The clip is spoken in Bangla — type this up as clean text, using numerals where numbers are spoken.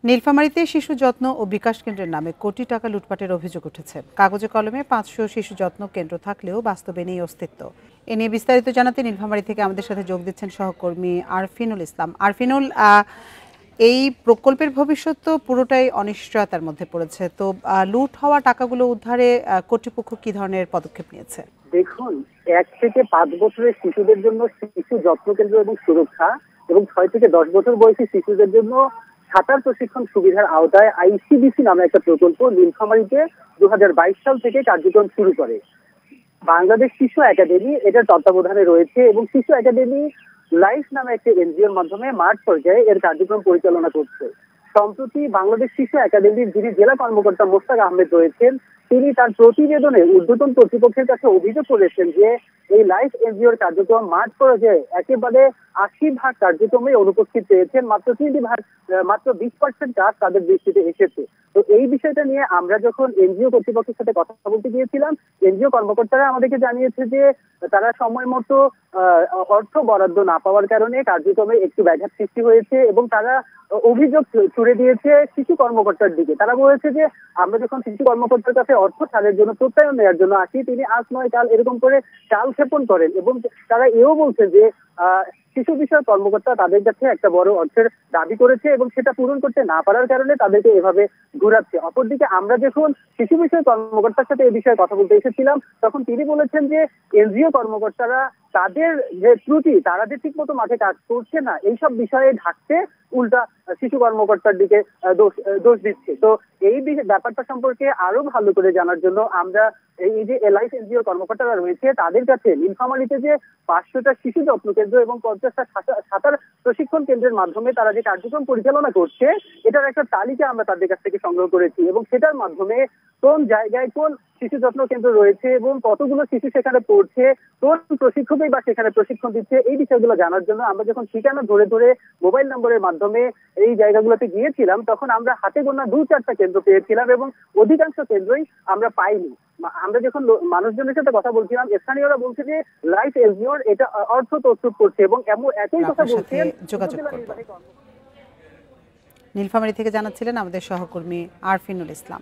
নীলফামারীতে শিশু যত্ন ও বিকাশ কেন্দ্রের নামে কোটি টাকা লুটপাটের অভিযোগ উঠেছে। কাগজে কলমে ৫০০ শিশু যত্ন কেন্দ্র থাকলেও বাস্তবে নেই অস্তিত্ব। এ নিয়ে বিস্তারিত জানাতে নীলফামারী থেকে আমাদের সাথে যোগ দিচ্ছেন সহকর্মী আরফিনুল ইসলাম। আরফিনুল, এই প্রকল্পের ভবিষ্যৎ তো পুরোটাই অনিশ্চয়তার মধ্যে পড়েছে। তো লুট হওয়া টাকাগুলো উদ্ধারে কর্তৃপক্ষ কি ধরনের পদক্ষেপ নিয়েছে? দেখুন, ১ থেকে ৫ বছরের শিশুদের জন্য শিশু যত্ন কেন্দ্র এবং সুরক্ষা এবং ৬ থেকে ১০ বছর বয়সী শিশুদের জন্য সাঁতার প্রশিক্ষণ সুবিধার আওতায় আইসিডিসি নামে একটা প্রকল্প নীলফামারীতে ২০২২ সাল থেকে কার্যক্রম শুরু করে। বাংলাদেশ শিশু একাডেমি এটার তত্ত্বাবধানে রয়েছে এবং শিশু একাডেমি লাইফ নামে একটি এনজিওর মাধ্যমে মাঠ পর্যায়ে এর কার্যক্রম পরিচালনা করছে। সম্প্রতি বাংলাদেশ শিশু একাডেমির যিনি জেলা কর্মকর্তা মোস্তাক আহমেদ রয়েছেন, তিনি তার প্রতিবেদনে ঊর্ধ্বতন কর্তৃপক্ষের কাছে অভিযোগ করেছেন যে এই লাইফ এনজিওর কার্যক্রম মাঠ পর্যায়ে একেবারে ৮০% কার্যক্রমে অনুপস্থিত পেয়েছেন, মাত্র ২০% কাজ তাদের দৃষ্টিতে এসেছে। তো এই বিষয়টা নিয়ে আমরা যখন এনজিও কর্তৃপক্ষের সাথে কথা বলতে গিয়েছিলাম, এনজিও কর্মকর্তারা আমাদেরকে জানিয়েছে যে তারা সময় মতো অর্থ বরাদ্দ না পাওয়ার কারণে কার্যক্রমে একটু ব্যাঘাত সৃষ্টি হয়েছে এবং তারা অভিযোগ ছুড়ে দিয়েছে শিশু কর্মকর্তার দিকে। তারা বলেছে যে আমরা যখন শিশু কর্মকর্তার কাছে অর্থ ছাড়ের জন্য প্রত্যয়ন নেওয়ার জন্য আসি, তিনি আজ নয় কাল এরকম করে কালক্ষেপণ করেন এবং তারা এও বলছে যে শিশু বিষয়ক কর্মকর্তা তাদের কাছে একটা বড় অর্থের দাবি করেছে এবং সেটা পূরণ করতে না পারার কারণে তাদেরকে এভাবে ঘুরাচ্ছে। অপরদিকে আমরা যখন শিশু বিষয়ক কর্মকর্তার সাথে এই বিষয়ে কথা বলতে এসেছিলাম, তখন তিনি বলেছেন যে এনজিও কর্মকর্তারা তাদের যে ত্রুটি, তারা যে ঠিক মতো মাঠে কাজ করছে না, এইসব বিষয়ে ঢাকতে উল্টা শিশু কর্মকর্তার দিকে দোষ দিচ্ছে। তো এই ব্যাপারটা সম্পর্কে আরো ভালো করে জানার জন্য আমরা এই যে এলআইস এনজিও কর্মকর্তারা রয়েছে তাদের কাছে নীলফামারীতে যে ৫০০টা শিশু যত্ন কেন্দ্র এবং ৫০টা সাঁতার প্রশিক্ষণ কেন্দ্রের মাধ্যমে তারা যে কার্যক্রম পরিচালনা করছে, এটার একটা তালিকা আমরা তাদের কাছ থেকে সংগ্রহ করেছি এবং সেটার মাধ্যমে কোন জায়গায় কোন শিশু যত্ন কেন্দ্র রয়েছে এবং কতগুলো শিশু সেখানে পড়ছে, কোন প্রশিক্ষকই বা সেখানে প্রশিক্ষণ দিচ্ছে, এই বিষয়গুলো জানার জন্য আমরা যখন ঠিকানা ধরে ধরে মোবাইল নম্বরের মাধ্যমে এই জায়গাগুলোতে গিয়েছিলাম, তখন আমরা হাতে গোনা ২-৪টা কেন্দ্র পেয়েছিলাম এবং অধিকাংশ কেন্দ্রই আমরা পাইনি। আমরা যখন মানুষজনের সাথে কথা বলছিলাম, স্থানীয়রা বলছে যে লাইফ এনজিওর এটা অর্থ প্রস্তুত করছে এবং একই কথা বলছেন। নীলফামারী থেকে জানাচ্ছিলেন আমাদের সহকর্মী আরফিনুল ইসলাম।